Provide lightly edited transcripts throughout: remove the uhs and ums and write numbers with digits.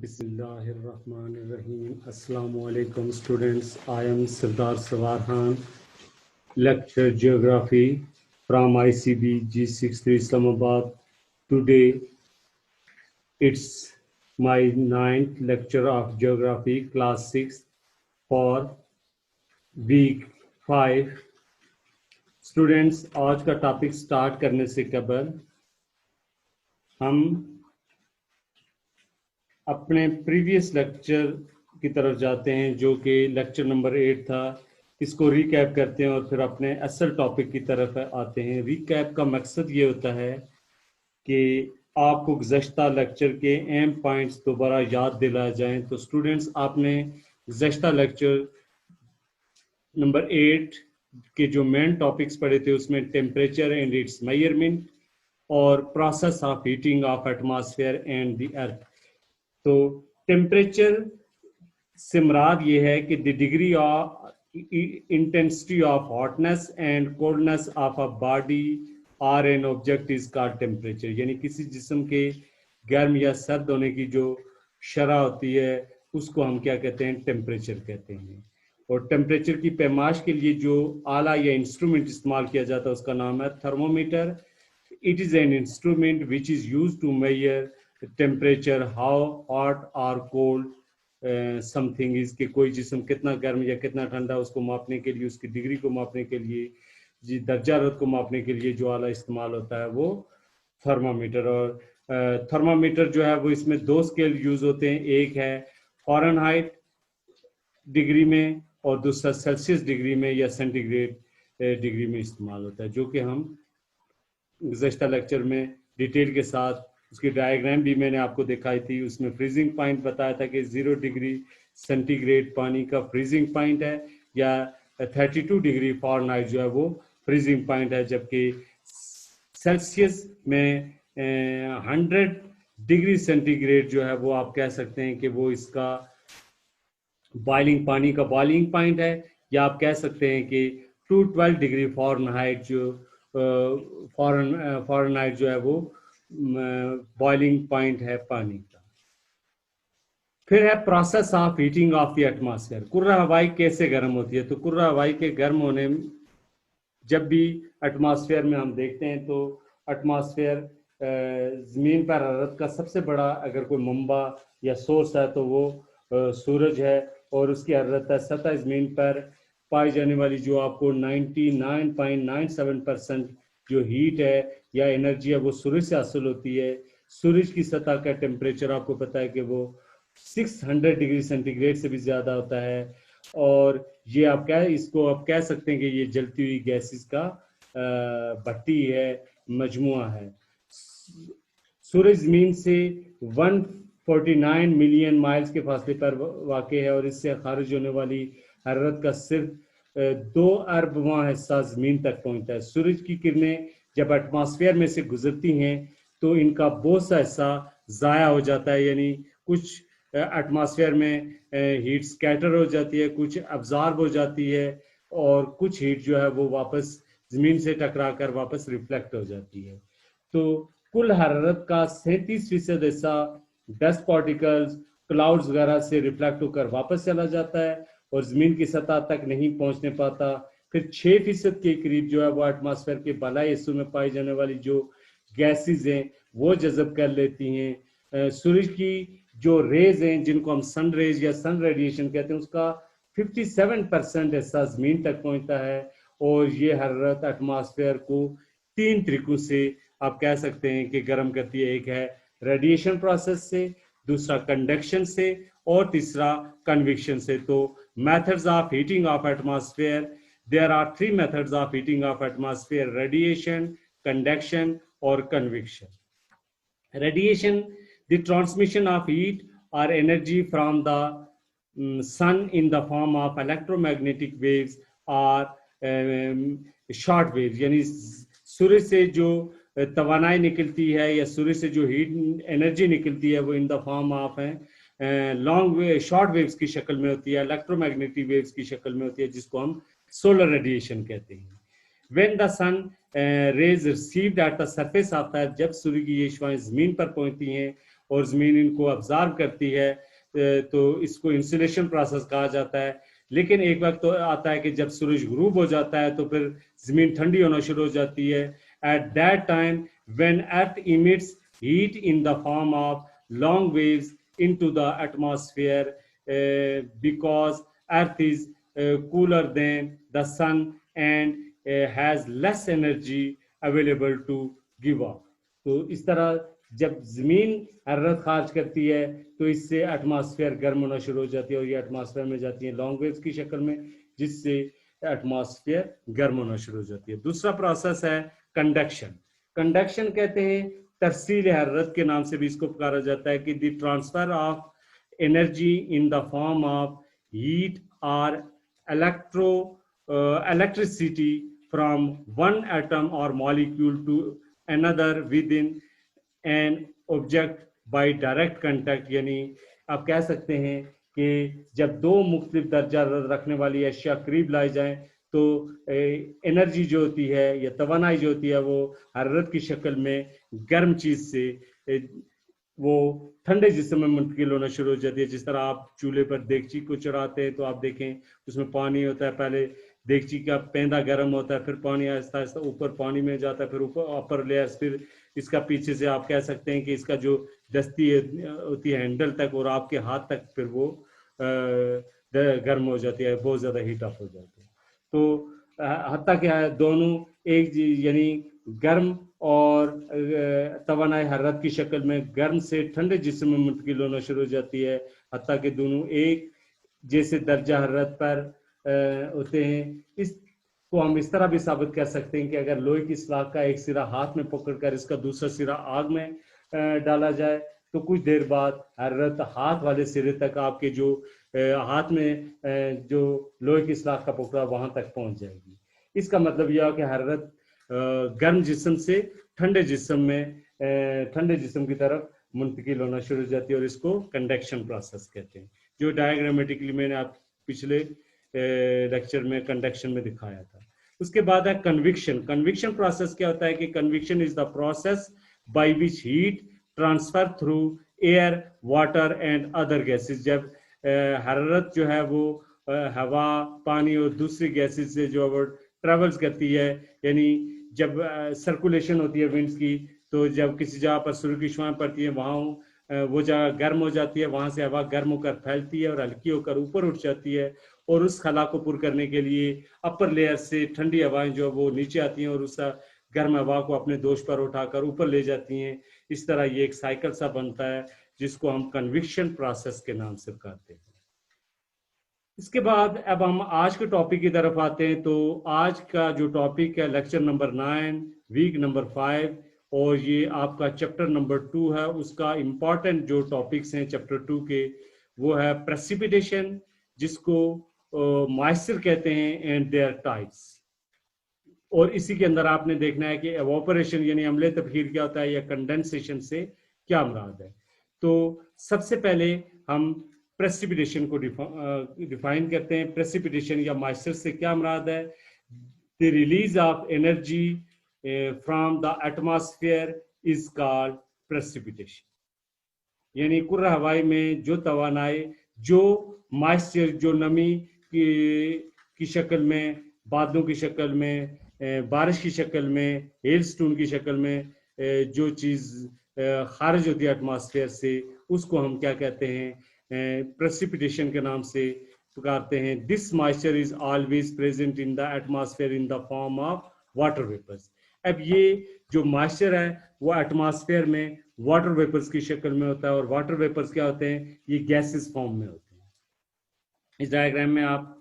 Bismillahirrahmanirrahim. Assalamu alaikum students. I am Sardar Sawarhan, lecturer geography from ICB G63 Islamabad. Today it's my 9th lecture of geography class 6 for week 5. Students, आज का topic start करने से कबल हम अपने previous lecture की तरफ जाते हैं जो कि लेक्चर नंबर 8 था। इसको रिकैप करते हैं और फिर अपने असल टॉपिक की तरफ आते हैं। रिकैप का मकसद ये होता है कि आपको गुज़श्ता लेक्चर के अहम पॉइंट्स दोबारा याद दिलाए जाएं। तो स्टूडेंट्स, आपने गुज़श्ता लेक्चर नंबर 8 के जो मेन टॉपिक्स पढ़े थे उसमें टेम्परेचर एंड इट्स मेजरमेंट और process of heating of atmosphere and the earth. तो टेम्परेचर से मुराद ये है कि the degree of intensity of hotness and coldness of a body और an object is called temperature, यानी किसी जिस्म के गर्म या सर्द होने की जो शरह होती है उसको हम क्या कहते हैं, टेम्परेचर कहते हैं। और टेम्परेचर की पैमाश के लिए जो आला या इंस्ट्रूमेंट इस्तेमाल किया जाता है उसका नाम है thermometer. It is an instrument which is used to measure temperature, how hot और कोल्ड समथिंग इज, कि कोई जिस्म कितना गर्म या कितना ठंडा, उसको मापने के लिए, उसकी डिग्री को मापने के लिए, जी दर्जा हरारत को मापने के लिए जो आला इस्तेमाल होता है वो थर्मामीटर। और थर्मामीटर जो है वो इसमें दो स्केल यूज होते हैं, एक है फ़ारेनहाइट डिग्री में और दूसरा सेल्सियस डिग्री में या सेंटीग्रेड डिग्री में इस्तेमाल होता है, जो कि हम गुज़श्ता लेक्चर में डिटेल के साथ उसकी डायग्राम भी मैंने आपको दिखाई थी। उसमें फ्रीजिंग पॉइंट बताया था कि 0 डिग्री सेंटीग्रेड पानी का फ्रीजिंग पॉइंट है या 32 डिग्री फ़ारेनहाइट जो है वो फ्रीजिंग पॉइंट है, जबकि सेल्सियस में 100 डिग्री सेंटीग्रेड जो है वो आप कह सकते हैं कि वो इसका बॉइलिंग पानी का बॉइलिंग पॉइंट है, या आप कह सकते हैं कि 212 डिग्री फ़ारेनहाइट जो फ़ारेनहाइट जो है वो बॉइलिंग पॉइंट है पानी का। फिर है process of heating of the atmosphere. कुर्रा हवाई कैसे गर्म होती है? तो कुर्रा हवाई के गर्म होने, जब भी एटमॉस्फेयर में हम देखते हैं तो एटमॉस्फेयर ज़मीन पर हरारत का सबसे बड़ा अगर कोई मंबा या सोर्स है तो वो सूरज है, और उसकी हरारत है सतह ज़मीन पर पाई जाने वाली जो आपको 99.97% जो हीट है या एनर्जी है वो सूरज से हासिल होती है। सूरज की सतह का टेम्परेचर आपको पता है कि वो 600 डिग्री सेंटीग्रेड से भी ज़्यादा होता है, और ये आप इसको आप कह सकते हैं कि ये जलती हुई गैसेस का भट्टी है, मजमुआ है। सूरज ज़मीन से 149 मिलियन माइल्स के फासले पर वाक़ है, और इससे खारिज होने वाली हरारत का सिर्फ 2 अरबवां हिस्सा ज़मीन तक पहुंचता है। सूरज की किरणें जब एटमॉस्फेयर में से गुजरती हैं तो इनका बहुत सा हिस्सा ज़ाया हो जाता है, यानी कुछ एटमॉस्फेयर में हीट स्कैटर हो जाती है, कुछ अब्जॉर्ब हो जाती है, और कुछ हीट जो है वो वापस ज़मीन से टकरा कर वापस रिफ्लेक्ट हो जाती है। तो कुल हरारत का 37% हिस्सा डस्ट पार्टिकल्स, क्लाउड्स वगैरह से रिफ्लेक्ट होकर वापस चला जाता है और ज़मीन की सतह तक नहीं पहुंचने पाता। फिर 6% के करीब जो है वो एटमॉस्फेयर के बालाई हिस्सों में पाई जाने वाली जो गैसेस हैं वो जज़ब कर लेती हैं। सूरज की जो रेज हैं जिनको हम सन रेज या सन रेडिएशन कहते हैं, उसका 57% हिस्सा ज़मीन तक पहुंचता है, और ये हरारत एटमॉस्फेयर को 3 तरीकों से आप कह सकते हैं कि गर्म करती है। एक है रेडिएशन प्रोसेस से, दूसरा कंडक्शन से, और तीसरा कन्वेक्शन से। तो methods of heating of atmosphere, there are 3 methods of heating of atmosphere: radiation, conduction और convection. Radiation, the transmission of heat or energy from the sun in the form of electromagnetic waves or short waves, यानी सूर्य से जो तवानाई निकलती है या सूर्य से जो heat energy निकलती है वो इन the form of long way short waves की शक्ल में होती है, इलेक्ट्रोमैग्नेटिक वेव्स की शक्ल में होती है, जिसको हम सोलर रेडिएशन कहते हैं। When the sun rays received at the surface of the earth, जब सूर्य की ये शुआएं जमीन पर पहुंचती हैं और ज़मीन इनको ऑब्जर्व करती है, तो इसको इंसुलेशन प्रोसेस कहा जाता है। लेकिन एक वक्त तो आता है कि जब सूरज गुरूब हो जाता है तो फिर ज़मीन ठंडी होना शुरू हो जाती है। At that time when earth emits heat in the form of long waves into the atmosphere, because earth is cooler than the sun and has less energy available to give off। तो इस तरह जब जमीन हरारत खारिज करती है तो इससे एटमॉस्फेयर गर्म होना शुरू हो जाती है और ये एटमॉस्फेयर में जाती है लॉन्ग वेव्स की शक्ल में, जिससे एटमॉस्फेयर गर्म होना शुरू हो जाती है। दूसरा प्रोसेस है कंडक्शन। कंडक्शन कहते हैं तरसील हरारत के नाम से भी इसको पुकारा जाता है कि the transfer of energy in the form of heat और electricity from one atom or molecule to another within an object by direct contact। यानी आप कह सकते हैं कि जब दो मुख्तलिफ दर्जा रखने वाली अशिया करीब लाई जाए तो एनर्जी जो होती है या तवानाई जो होती है वो हरारत की शक्ल में गर्म चीज से वो ठंडे जिस्म में मुंतकिल होना शुरू हो जाती है। जिस तरह आप चूल्हे पर देगची को चढ़ाते हैं तो आप देखें उसमें पानी होता है, पहले देगची का पेंदा गर्म होता है, फिर पानी आहिस्ता आहिस्ता ऊपर पानी में जाता है, फिर ऊपर अपर लेयर्स, फिर इसका पीछे से आप कह सकते हैं कि इसका जो दस्ती होती है हैंडल तक और आपके हाथ तक, फिर वो गर्म हो जाती है, बहुत ज़्यादा हीट अप हो जाती है। तो हत्ता क्या है दोनों एक यानी गर्म और तवानाई हरारत की शक्ल में गर्म से ठंडे जिस्म में मुंतकिल होना शुरू हो जाती है, हत्ता कि दोनों एक जैसे दर्जा हरारत पर होते हैं। इसको हम इस तरह भी साबित कर सकते हैं कि अगर लोहे की सलाख का एक सिरा हाथ में पकड़कर इसका दूसरा सिरा आग में डाला जाए तो कुछ देर बाद हरारत हाथ वाले सिरे तक आपके जो हाथ में जो लोहे की सलाख का पकड़ा वहां तक पहुंच जाएगी। इसका मतलब यह है कि हरारत गर्म जिस्म से ठंडे जिस्म में ठंडे जिस्म की तरफ मुंतकिल होना शुरू हो जाती है और इसको कंडक्शन प्रोसेस कहते हैं, जो डायग्रामेटिकली मैंने आप पिछले लेक्चर में कंडक्शन में दिखाया था। उसके बाद है कन्विक्शन। कन्विक्शन प्रोसेस क्या होता है कि conviction is the process by which heat transfer through air, water and other gases. जब हरारत जो है वो हवा, पानी और दूसरी गैसेस से जो वो ट्रेवल्स करती है, यानी जब सर्कुलेशन होती है विंड्स की, तो जब किसी जगह पर सूर्य की छांव पड़ती है वहाँ वो जगह गर्म हो जाती है, वहाँ से हवा गर्म होकर फैलती है और हल्की होकर ऊपर उठ जाती है और उस खला को पूरा करने के लिए अपर लेयर से ठंडी हवाएं जो वो नीचे आती हैं और उस गर्म हवा को अपने दोष पर उठाकर ऊपर ले जाती हैं। इस तरह ये एक साइकिल सा बनता है जिसको हम कन्विक्शन प्रोसेस के नाम से कहते हैं। इसके बाद अब हम आज के टॉपिक की तरफ आते हैं। तो आज का जो टॉपिक है लेक्चर नंबर 9 वीक नंबर 5 और ये आपका चैप्टर नंबर 2 है। उसका इम्पॉर्टेंट जो टॉपिक्स हैं चैप्टर 2 के वो है प्रेसिपिटेशन, जिसको मॉइस्चर कहते हैं, एंड देयर टाइप्स। और इसी के अंदर आपने देखना है कि एवापोरेशन यानी अम्लीय तबखीर क्या होता है या कंडेंसेशन से क्या मुराद है। तो सबसे पहले हम प्रेसिपिटेशन को डिफाइन करते हैं। प्रेसिपिटेशन या मॉइस्चर से क्या मुराद है? The release of energy from the atmosphere is called precipitation. यानी कुर्रा हवाई में जो तवानाई, जो मॉइस्चर, जो नमी की शक्ल में, बादलों की शक्ल में, बारिश की शक्ल में, हेल स्टोन की शक्ल में जो चीज़ खारिज होती है एटमॉस्फेयर से, उसको हम क्या कहते हैं? प्रेसिपिटेशन के नाम से पुकारते हैं। This moisture is always present in the atmosphere in the form of water vapours. अब ये जो मॉइस्चर है वो एटमॉस्फेयर में वाटर वेपर्स की शक्ल में होता है और वाटर वेपर्स क्या होते हैं? ये गैसेस फॉर्म में होते हैं। इस डायग्राम में आप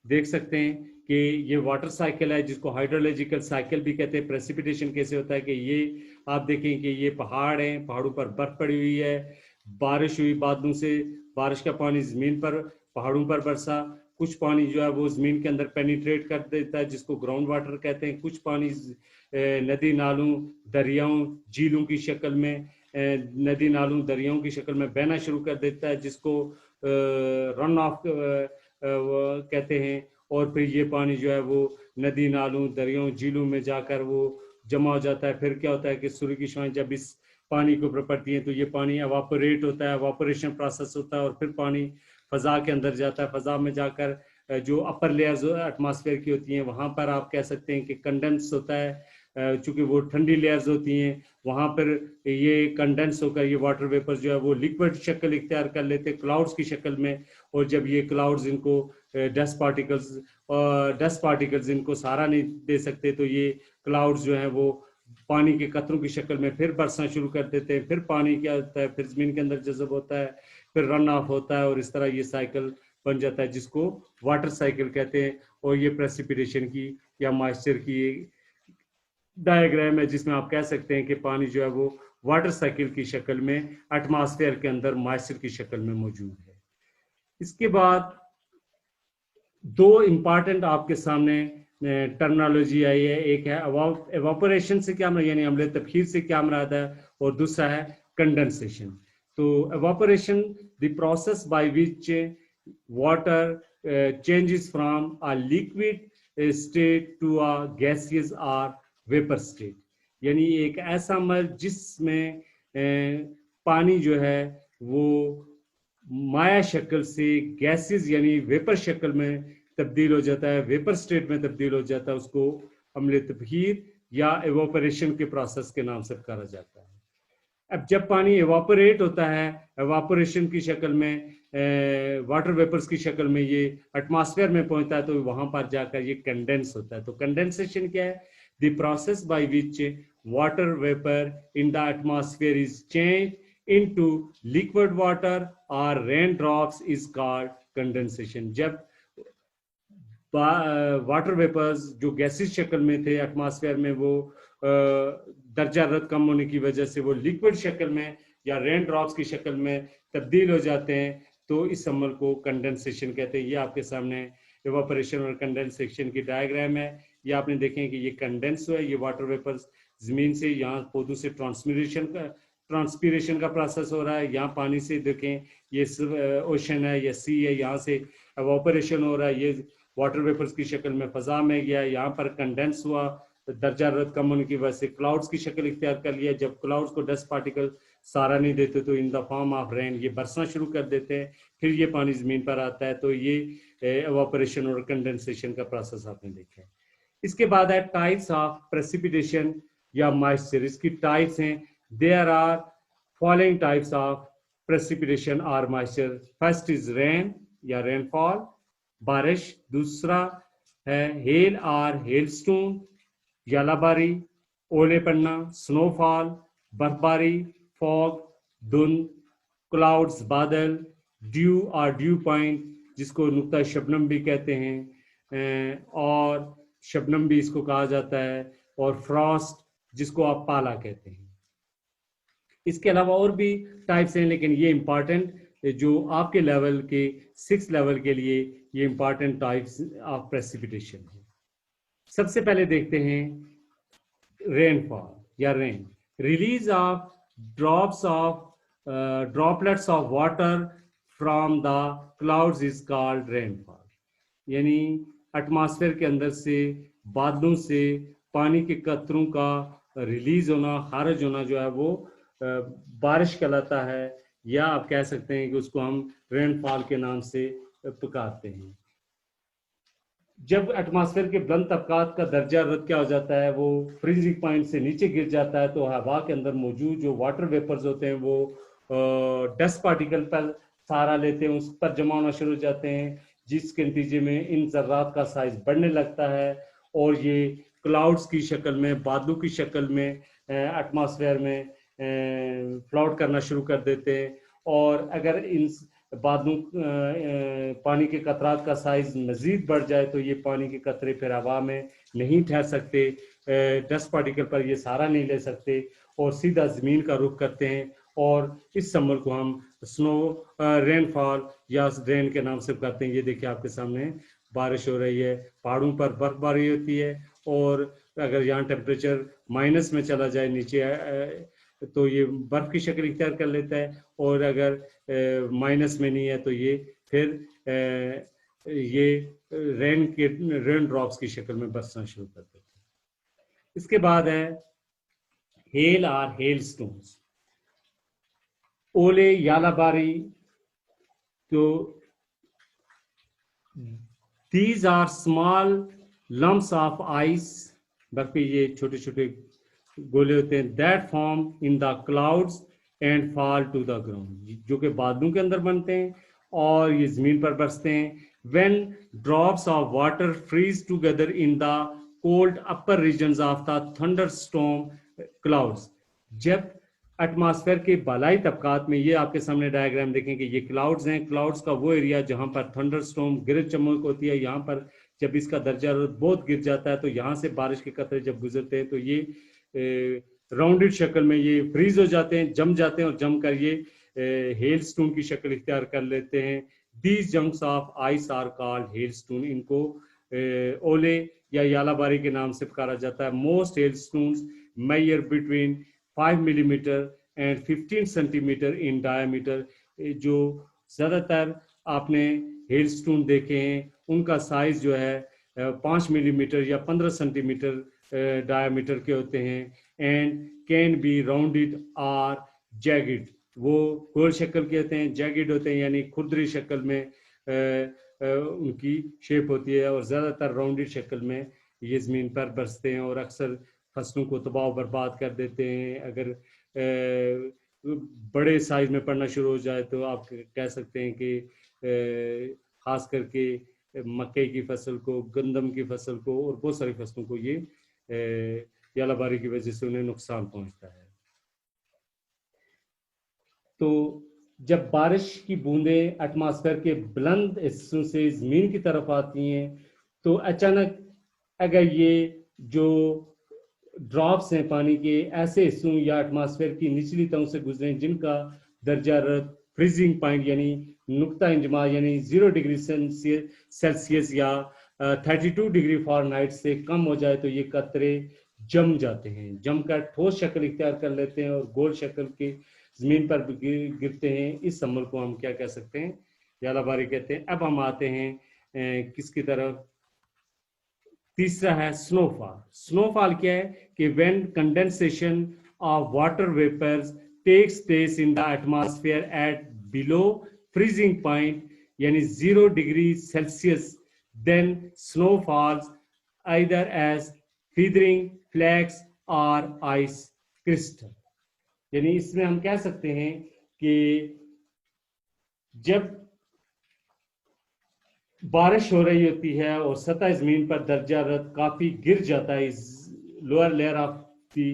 देख सकते हैं कि ये वाटर साइकिल है जिसको हाइड्रोलॉजिकल साइकिल भी कहते हैं। प्रेसिपिटेशन कैसे होता है कि ये आप देखें कि ये पहाड़ हैं, पहाड़ों पर बर्फ पड़ी हुई है, बारिश हुई, बादलों से बारिश का पानी जमीन पर, पहाड़ों पर बरसा, कुछ पानी जो है वो जमीन के अंदर पेनिट्रेट कर देता है जिसको ग्राउंड वाटर कहते हैं, कुछ पानी नदी नालों, दरियाओं, झीलों की शक्ल में, नदी नालों, दरियाओं की शक्ल में बहना शुरू कर देता है जिसको रन ऑफ कहते हैं। और फिर ये पानी जो है वो नदी नालों, दरियाओं, झीलों में जाकर वो जमा हो जाता है। फिर क्या होता है कि सूर्य की छाएं जब इस पानी के ऊपर पड़ती हैं तो ये पानी एवापोरेट होता है, एवापोरेशन प्रोसेस होता है और फिर पानी फजा के अंदर जाता है। फजा में जाकर जो अपर लेयर्स एटमॉस्फेयर की होती हैं वहाँ पर आप कह सकते हैं कि कंडेंस होता है, चूंकि वो ठंडी लेयर्स होती हैं वहाँ पर ये कंडेंस होकर ये वाटर वेपर जो है वो लिक्विड शक्ल इख्तियार कर लेते हैं क्लाउड्स की शक्ल में। और जब ये क्लाउड्स इनको डस्ट पार्टिकल्स इनको सहारा नहीं दे सकते तो ये क्लाउड्स जो है वो पानी के कतरों की शक्ल में फिर बरसना शुरू कर देते हैं। फिर पानी क्या होता है, फिर जमीन के अंदर जज़ब होता है, फिर रन ऑफ होता है और इस तरह ये साइकिल बन जाता है जिसको वाटर साइकिल कहते हैं। और ये प्रेसिपिटेशन की या मॉइस्चर की डायग्राम है जिसमें आप कह सकते हैं कि पानी जो है वो वाटर साइकिल की शक्ल में एटमॉस्फेयर के अंदर मॉइस्चर की शक्ल में मौजूद है। इसके बाद दो इंपॉर्टेंट आपके सामने टर्मिनोलॉजी आई है, एक है एवापोरेशन से क्या यानी अम्ल तबखीर से क्या मुराद है और दूसरा है कंडेंसेशन। तो evaporation the process by which water changes from a liquid state to a gaseous और वेपर स्टेट, यानी एक ऐसा अमल जिसमें पानी जो है वो माया शक्ल से गैसेस यानी वेपर शक्ल में तब्दील हो जाता है, वेपर स्टेट में तब्दील हो जाता है, उसको अम्ल तबखीर या एवापोरेशन के प्रोसेस के नाम से पुकारा जाता है। अब जब पानी एवापोरेट होता है एवापोरेशन की शक्ल में वाटर वेपर्स की शक्ल में ये एटमॉस्फेयर में पहुंचता है तो वहां पर जाकर ये कंडेंस होता है। तो कंडेंसेशन क्या है? The process by which water vapour in the atmosphere is change into liquid water or raindrops is called condensation। जब वाटर वेपर्स जो गैसेस शक्ल में थे एटमॉस्फेयर में वो दर्जा रद्द कम होने की वजह से वो लिक्विड शक्ल में या रेन ड्रॉप्स की शक्ल में तब्दील हो जाते हैं तो इस अमल को कंडेंसेशन कहते हैं। ये आपके सामने एवापोरेशन और कंडेंसेशन की डायग्राम है। ये आपने देखें कि ये कंडेंस हुआ है, ये वाटर वेपर्स जमीन से यहाँ पौधों से ट्रांसपीरेशन का प्रोसेस हो रहा है, यहाँ पानी से देखें ये ओशन है या सी है, यहाँ से एवापोरेशन हो रहा है, ये वाटर वेपर्स की शक्ल में फजा में गया, यहाँ पर कंडेंस हुआ, दर्जा रद्द कम होने की वजह से क्लाउड्स की शक्ल इख्तियार कर लिया। जब क्लाउड्स को डस्ट पार्टिकल सहारा नहीं देते तो इन द फॉर्म ऑफ रेन ये बरसना शुरू कर देते हैं, फिर ये पानी जमीन पर आता है। तो ये एवापोरेशन और कंडेंसेशन का प्रोसेस आपने देखा है। इसके बाद है टाइप्स ऑफ प्रेसिपिटेशन या मॉइस्चर। इसकी टाइप्स हैं, there are following types of precipitation और मॉइस्चर। फर्स्ट इज रेन या रेनफॉल, बारिश। दूसरा है हेल और हेलस्टोन, यालाबारी, ओले पड़ना, स्नोफॉल, बर्फबारी, फॉग, धुंध, क्लाउड्स, बादल, ड्यू और ड्यू पॉइंट जिसको नुक्ता शबनम भी कहते हैं और शबनम भी इसको कहा जाता है, और फ्रॉस्ट जिसको आप पाला कहते हैं। इसके अलावा और भी टाइप्स हैं लेकिन ये इंपॉर्टेंट जो आपके लेवल के 6 लेवल के लिए ये इंपॉर्टेंट टाइप्स ऑफ प्रेसिपिटेशन है। सबसे पहले देखते हैं रेनफॉल या rain. Release of droplets of water from the clouds is called rainfall, यानी एटमॉस्फेयर के अंदर से बादलों से पानी के कतरों का रिलीज होना, खारिज होना जो है वो बारिश कहलाता है, या आप कह सकते हैं कि उसको हम रेनफॉल के नाम से पुकारते हैं। जब एटमॉस्फेयर के बुलंद तबकात का दर्जा रद्द क्या हो जाता है, वो फ्रीजिंग पॉइंट से नीचे गिर जाता है, तो हवा के अंदर मौजूद जो वाटर वेपर्स होते हैं वो डस्ट पार्टिकल पर सहारा लेते हैं, उस पर जमा होना शुरू हो जाते हैं, जिसके नतीजे में इन जर्रात का साइज बढ़ने लगता है और ये क्लाउड्स की शक्ल में, बादलों की शक्ल में एटमॉस्फेयर में फ्लोट करना शुरू कर देते हैं। और अगर इन बादलों पानी के कतरात का साइज मजीद बढ़ जाए तो ये पानी के कतरे फिर हवा में नहीं ठहर सकते, डस्ट पार्टिकल पर ये सहारा नहीं ले सकते और सीधा ज़मीन का रुख करते हैं, और इस समर को हम स्नो रेनफॉल या रेन के नाम से करते हैं। ये देखिए आपके सामने बारिश हो रही है, पहाड़ों पर बर्फबारी होती है, और अगर यहाँ टेम्परेचर माइनस में चला जाए नीचे तो ये बर्फ की शक्ल इख्तियार कर लेता है, और अगर माइनस में नहीं है तो ये फिर ये रेन ड्रॉप्स की शक्ल में बरसना शुरू कर देता है। इसके बाद है हेल और हेल स्टोन्स। ओले यालाबारी, तो these are small lumps of ice, बर्फ के ये छोटे छोटे गोले होते हैं, that form in the clouds and fall to the ground, जो कि बादलों के अंदर बनते हैं और ये जमीन पर बरसते हैं। when drops of water freeze together in the cold upper regions of the thunderstorm clouds, जब एटमॉस्फेयर के बालाई तबकात में, ये आपके सामने डायग्राम देखें कि ये क्लाउड्स हैं, क्लाउड्स का वो एरिया जहां पर थंडरस्टॉर्म गरज चमक होती है, यहाँ पर जब इसका दर्जा बहुत गिर जाता है तो यहाँ से बारिश के कतरे जब गुजरते हैं तो ये राउंडेड शक्ल में ये फ्रीज हो जाते हैं, जम जाते हैं और जम कर ये हेल स्टोन की शक्ल इख्तियार कर लेते हैं। These chunks of ice are called hailstone, इनको ओले या यालाबारी के नाम से पुकारा जाता है। Most hailstones measure between 5 millimetre and 15 centimetre in diameter, जो ज्यादातर आपने हेल स्टोन देखे हैं उनका साइज जो है 5 मिलीमीटर या 15 सेंटीमीटर डायमीटर के होते हैं। एंड कैन बी राउंडेड और जैगिड, वो गोल शक्ल के होते हैं, जैगिड होते हैं यानी खुरदरी शक्ल में उनकी शेप होती है, और ज्यादातर राउंडेड शक्ल में ये जमीन पर बरसते हैं और अक्सर फसलों को तबाह बर्बाद कर देते हैं। अगर बड़े साइज में पड़ना शुरू हो जाए तो आप कह सकते हैं कि खास करके मकई की फसल को, गंदम की फसल को और बहुत सारी फसलों को ये यालाबारी की वजह से उन्हें नुकसान पहुंचता है। तो जब बारिश की बूंदें एटमॉस्फेयर के बुलंद हिस्सों से जमीन की तरफ आती हैं तो अचानक अगर ये जो ड्रॉप्स हैं पानी के ऐसे हिस्सों या एटमॉस्फेयर की निचली तहों से गुजरे जिनका दर्जा फ्रीजिंग पॉइंट यानी नुक्ता इंजमा यानी 0 डिग्री सेल्सियस या 32 डिग्री फ़ारेनहाइट से कम हो जाए तो ये कतरे जम जाते हैं, जमकर ठोस शक्ल इख्तियार कर लेते हैं और गोल शक्ल के जमीन पर गिरते हैं। इस अमल को हम क्या कह सकते हैं, यालाबारी कहते हैं। अब हम आते हैं किसकी तरफ, तीसरा है स्नोफॉल। स्नोफॉल क्या है कि when condensation of water vapours takes place in the atmosphere at below freezing point यानी 0 degree Celsius, then snowfalls either as feathering flakes और आइस क्रिस्टल। यानी इसमें हम कह सकते हैं कि जब बारिश हो रही होती है और सतह जमीन पर दर्जा काफी गिर जाता है, इस lower layer of the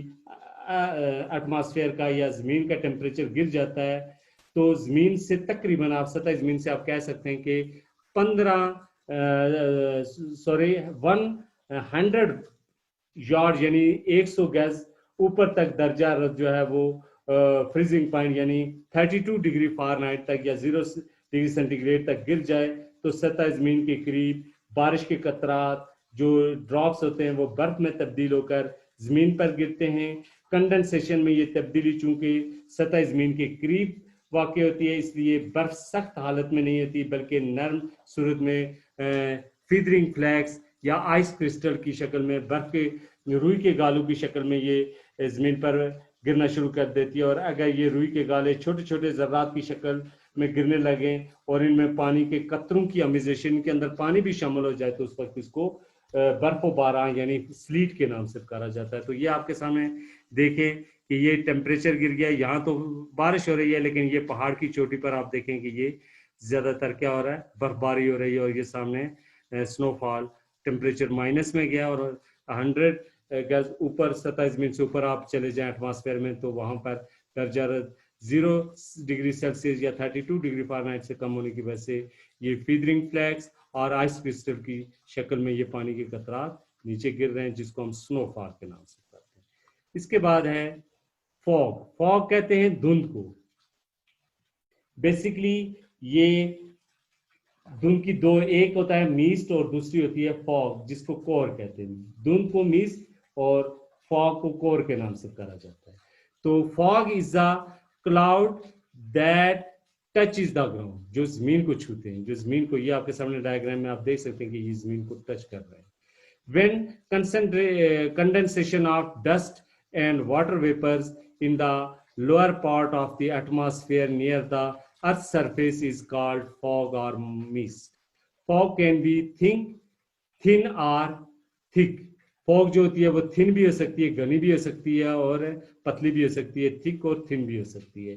atmosphere का या जमीन का टेम्परेचर गिर जाता है, तो जमीन से तकरीबन आप सतह जमीन से आप कह सकते हैं कि 100 यार्ड यानी 100 गज ऊपर तक दर्जा जो है वो फ्रीजिंग पॉइंट यानी 32 डिग्री फ़ारेनहाइट तक या 0 डिग्री सेंटीग्रेड तक गिर जाए तो सतह जमीन के करीब बारिश के कतरात जो ड्रॉप्स होते हैं वो बर्फ में तब्दील होकर जमीन पर गिरते हैं। कंडेंसेशन में ये तब्दीली चूंकि सतह जमीन के करीब वाक़ होती है इसलिए बर्फ सख्त हालत में नहीं होती बल्कि नरम सूरत में फीदरिंग फ्लैक्स या आइस क्रिस्टल की शक्ल में, बर्फ के रुई के गालों की शक्ल में ये जमीन पर गिरना शुरू कर देती है। और अगर ये रुई के गाले छोटे छोटे ज़र्रात की शक्ल में गिरने लगे और इनमें पानी के कतरों की अमिजेशन के अंदर पानी भी शामिल हो जाए तो उस वक्त इसको बर्फबारां यानी स्लीट के नाम से पुकारा जाता है। तो ये आपके सामने देखें कि ये टेम्परेचर गिर गया, यहाँ तो बारिश हो रही है लेकिन ये पहाड़ की चोटी पर आप देखें कि ये ज्यादातर क्या हो रहा है, बर्फबारी हो रही है और ये सामने स्नोफॉल, टेम्परेचर माइनस में गया और 100 गज ऊपर सतह जमीन से ऊपर आप चले जाएं एटमॉस्फेयर में तो वहां पर दर्जा 0 डिग्री सेल्सियस या 32 डिग्री फ़ारेनहाइट से कम होने की वजह से ये फीदरिंग फ्लैक्स और आइस क्रिस्टल की शक्ल में ये पानी के कतरात नीचे गिर रहे हैं जिसको हम स्नोफॉल के नाम से कहते हैं। इसके बाद है फॉग। फॉग कहते हैं धुंध को। बेसिकली ये धुंध की दो, एक होता है मिस्ट और दूसरी होती है फॉग जिसको कोर कहते हैं। धुंध को मिस्ट और फॉग को कोर के नाम से कहा जाता है। तो fog is the cloud that touch is the ground, जो जमीन को छूते हैं, जो जमीन को, ये आपके सामने डायग्राम में आप देख सकते हैं कि ये जमीन को टच कर रहे हैं। When condensation of dust and water vapors in the lower part of the atmosphere near the earth's surface is called fog or mist. Fog can be thin or thick. Fog जो होती है वो thin भी हो सकती है, घनी भी हो सकती है और पतली भी हो सकती है, थिक और थिन भी हो सकती है।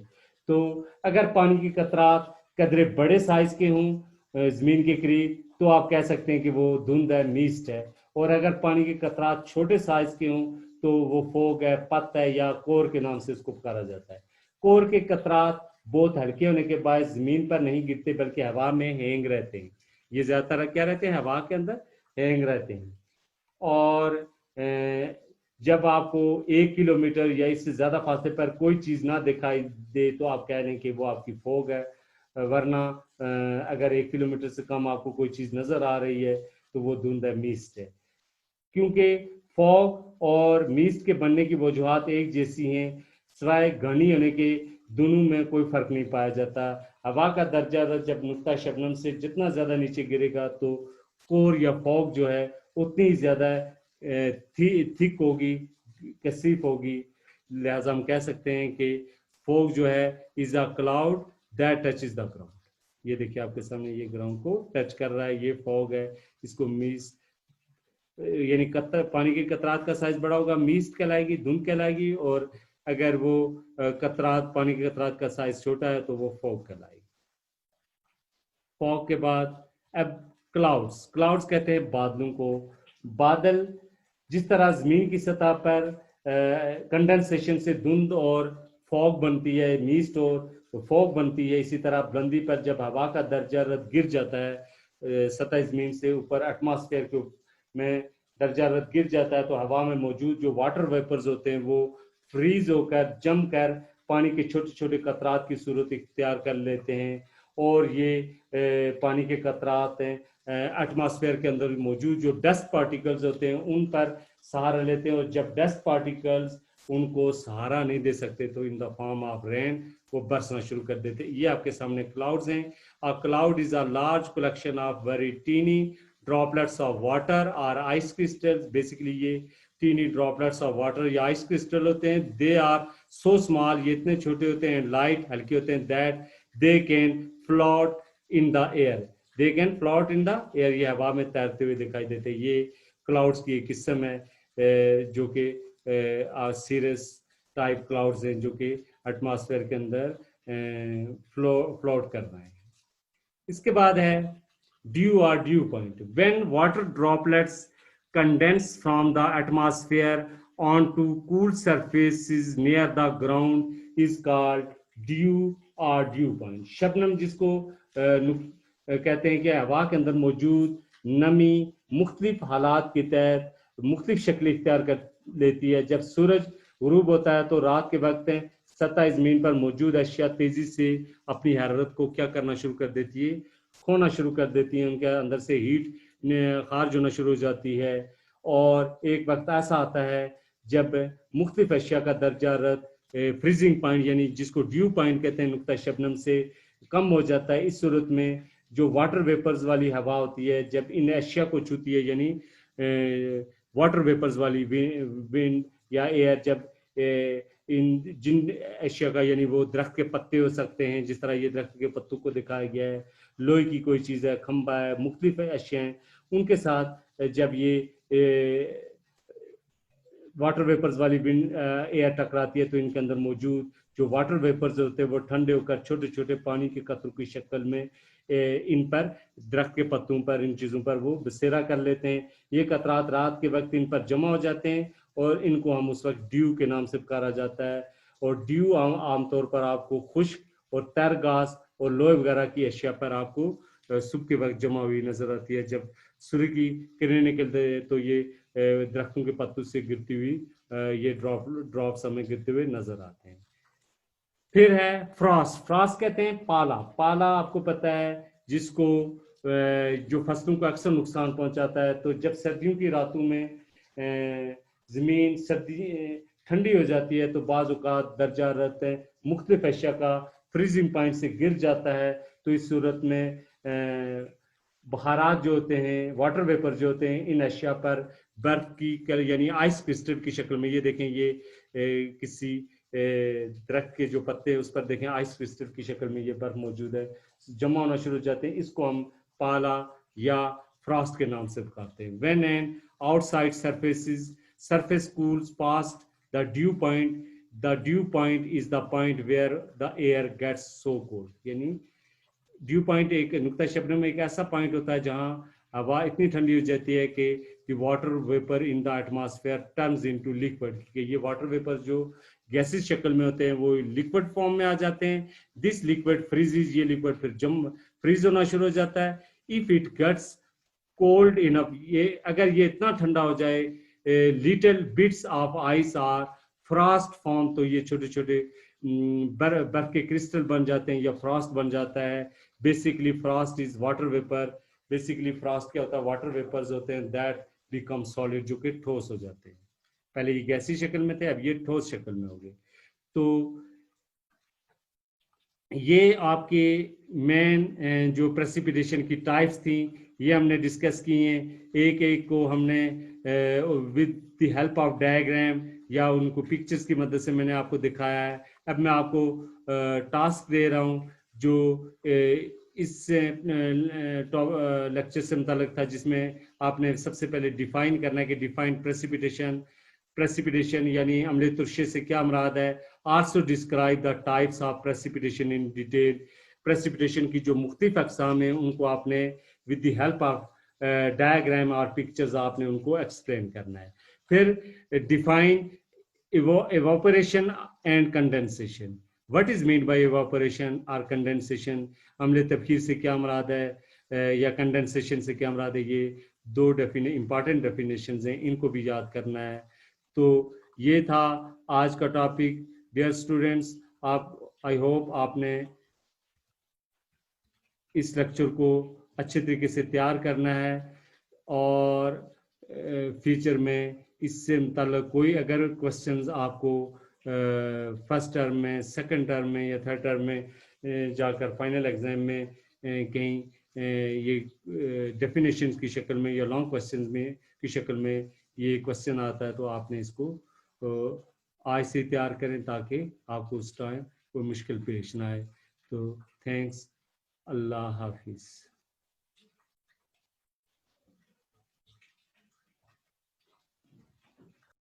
तो अगर पानी की कतरात कदरे बड़े साइज के हों जमीन के करीब तो आप कह सकते हैं कि वो धुंध है, मिस्ट है। और अगर पानी के कतरात छोटे साइज के हों तो वो फोग है, पत है या कोर के नाम से उसको पुकारा जाता है। कोर के कतरात बहुत हल्के होने के बाद जमीन पर नहीं गिरते बल्कि हवा में हैंग रहते हैं। ये ज्यादातर क्या रहते हैं, हवा के अंदर हैंग रहते हैं। और जब आपको 1 किलोमीटर या इससे ज्यादा फासले पर कोई चीज ना दिखाई दे तो आप कह रहे हैं कि वो आपकी फोग है। वरना अगर 1 किलोमीटर से कम आपको कोई चीज नजर आ रही है तो वो धुंध है, मिस्ट है। क्योंकि फॉग और मिस्ट के बनने की वजूहत एक जैसी हैं, सिवाय घनी होने के दोनों में कोई फर्क नहीं पाया जाता। हवा का दर्जा जब नुक्ता शबनम से जितना ज्यादा नीचे गिरेगा तो कोर या फॉग जो है उतनी ज्यादा थिक होगी, कसीफ होगी। लिहाजा हम कह सकते हैं कि फॉग जो है is a cloud that touches the ground. ये देखिए आपके सामने ये ग्राउंड को टच कर रहा है, ये फॉग है। इसको मिस्ट यानी पानी की कतरात का साइज बड़ा होगा, मिस्ट कहलाएगी, धुंध कहलाएगी। और अगर वो कतरात पानी की कतरात का साइज छोटा है तो वो फॉग कहलाएगी। फॉग के बाद अब क्लाउड्स। क्लाउड्स कहते हैं बादलों को। बादल जिस तरह जमीन की सतह पर कंडेंसेशन से धुंध और फॉग बनती है, मिस्ट और फॉग बनती है, इसी तरह बुलंदी पर जब हवा का दर्जा गिर जाता है सतह जमीन से ऊपर एटमॉस्फेयर के में दर्जा गिर जाता है तो हवा में मौजूद जो वाटर वेपर्स होते हैं वो फ्रीज होकर जम कर पानी के छोटे छोटे कतरात की सूरत इख्तियार कर लेते हैं। और ये पानी के कतरात एटमॉस्फेयर के अंदर मौजूद जो डस्ट पार्टिकल्स होते हैं उन पर सहारा लेते हैं। और जब डस्ट पार्टिकल्स उनको सहारा नहीं दे सकते तो इन द फॉर्म ऑफ रेन वो बरसना शुरू कर देते हैं। ये आपके सामने क्लाउड्स हैं। A cloud is a large collection of very tiny droplets of water और आइस क्रिस्टल्स। बेसिकली ये टीनी ड्रॉपलेट्स ऑफ वाटर या आइस क्रिस्टल होते हैं। दे आर सो स्मॉल, ये इतने छोटे होते हैं, लाइट हल्के होते हैं, that they can float in the air. They can float in the air, ये हवा में तैरते हुए दिखाई देते हैं। ये क्लाउड्स की एक किस्म है जो कि सीरस टाइप क्लाउड्स हैं जो कि एटमॉस्फेयर के अंदर फ्लोट कर रहे हैं। इसके बाद है ड्यू और due point. When water droplets condense from the atmosphere onto cool surfaces near the ground is called dew or dew point। Shabnam जिसको कहते हैं कि हवा के अंदर मौजूद नमी मुख्तलिफ हालात के तहत मुख्तलिफ शक्ल इख्तियार कर लेती है। जब सूरज गुरूब होता है तो रात के वक्त सतह जमीन पर मौजूद अशिया तेजी से अपनी हरारत को क्या करना शुरू कर देती है, खोना शुरू कर देती है। उनके अंदर से हीट खारिज होना शुरू हो जाती है। और एक वक्त ऐसा आता है जब मुख्तलिफ अशिया का दर्जा फ्रीजिंग पॉइंट यानी जिसको ड्यू पॉइंट कहते हैं नुक्ता शबनम से कम हो जाता है। इस सूरत में जो वाटर वेपर्स वाली हवा होती है जब इन अशिया को छूती है यानी वाटर वेपर्स वाली विंड या एयर, जब इन जिन अशिया का यानी वो दरख्त के पत्ते हो सकते हैं, जिस तरह ये दरख्त के पत्तों को दिखाया गया है, लोहे की कोई चीज़ है, खंबा है, मुख्तलिफ अशिया हैं, उनके साथ जब ये वाटर वेपर्स वाली विंड एयर टकराती है तो इनके अंदर मौजूद जो वाटर वेपर्स होते हैं वो ठंडे होकर छोटे छोटे पानी के कतरों की शक्ल में इन पर दरख्त के पत्तों पर इन चीज़ों पर वो बसेरा कर लेते हैं। ये कतरात रात के वक्त इन पर जमा हो जाते हैं और इनको हम उस वक्त ड्यू के नाम से पुकारा जाता है। और ड्यू आमतौर पर आपको खुश्क और तर घास और लोहे वगैरह की अशिया पर आपको सुबह के वक्त जमा हुई नजर आती है। जब सूर्य की किरणें निकलते हैं तो ये दरख्तों के पत्तों से गिरती हुई ये ड्रॉप्स हमें गिरते हुए नजर आते हैं। फिर है फ्रॉस्ट। फ्रॉस्ट कहते हैं पाला। पाला आपको पता है जिसको जो फसलों को अक्सर नुकसान पहुंचाता है। तो जब सर्दियों की रातों में जमीन ठंडी हो जाती है तो बाज़ औक़ात दर्जा रहता है मुख्तलिफ अशिया का फ्रीजिंग पॉइंट से गिर जाता है। तो इस सूरत में बहारात जो होते हैं, वाटर वेपर जो होते हैं, इन अशिया पर बर्फ की यानी आइस क्रिस्टल की शक्ल में, ये देखें ये किसी दरख्त के जो पत्ते उस पर देखें आइस क्रिस्टल की शक्ल में ये बर्फ मौजूद है, जमा होना शुरू हो जाते हैं, इसको हम पाला या फ्रॉस्ट के नाम से पुकारते हैं। When an outside surface cools past the dew point is the point where the air gets so cold। यानी ड्यू पॉइंट एक नुक्ता शब्दों में एक ऐसा पॉइंट होता है जहां हवा इतनी ठंडी हो जाती है कि the water vapour in the atmosphere turns into liquid, कि ये वाटर वेपर जो गैसेस शक्ल में होते हैं वो लिक्विड फॉर्म में आ जाते हैं। दिस लिक्विड फ्रीजेस, ये लिक्विड फिर फ्रीज होना शुरू हो जाता है। If it gets cold enough, ये अगर ये इतना ठंडा हो जाए, little bits of ice or frost form, तो ये छोटे छोटे बर्फ के क्रिस्टल बन जाते हैं या फ्रॉस्ट बन जाता है। Basically Frost is water vapour, basically Frost क्या होता है, वाटर वेपर्स होते हैं दैट बिकम सॉलिड, जो कि ठोस हो जाते हैं। पहले ये गैसी शक्ल में थे, अब ये ठोस शक्ल में हो गए। तो ये आपके मेन जो प्रेसिपिटेशन की टाइप्स थी ये हमने डिस्कस की हैं, एक एक को हमने with the help of diagram या उनको पिक्चर्स की मदद से मैंने आपको दिखाया है। अब मैं आपको टास्क दे रहा हूँ जो इस लेक्चर से मुताल्लिक था, जिसमें आपने सबसे पहले डिफाइन करना है कि डिफाइन प्रेसिपिटेशन यानी अम्ले तुर्शे से क्या मुराद है। Also describe the types of precipitation in detail, precipitation की जो मुख्तलिफ अक़साम हैं उनको आपने with the help of diagram और पिक्चर्स आपने उनको एक्सप्लेन करना है। फिर define evaporation and condensation। What is meant by evaporation or condensation? अम्ल तबखीर से क्या मुराद है या कंडेंसेशन से क्या मुराद है, ये दो इंपॉर्टेंट डेफिनेशंस हैं, इनको भी याद करना है। तो ये था आज का टॉपिक। डियर स्टूडेंट्स, आप आई होप आपने इस लेक्चर को अच्छे तरीके से तैयार करना है और फ्यूचर में इससे मुताल्लिक़ कोई अगर क्वेश्चंस आपको फर्स्ट टर्म में, सेकंड टर्म में या थर्ड टर्म में जाकर फाइनल एग्जाम में कहीं ये डेफिनेशंस की शक्ल में या लॉन्ग क्वेश्चंस में की शक्ल में ये क्वेश्चन आता है, तो आपने इसको आज से तैयार करें ताकि आपको उस टाइम कोई मुश्किल पेश ना आए। तो थैंक्स, अल्लाह हाफिज़।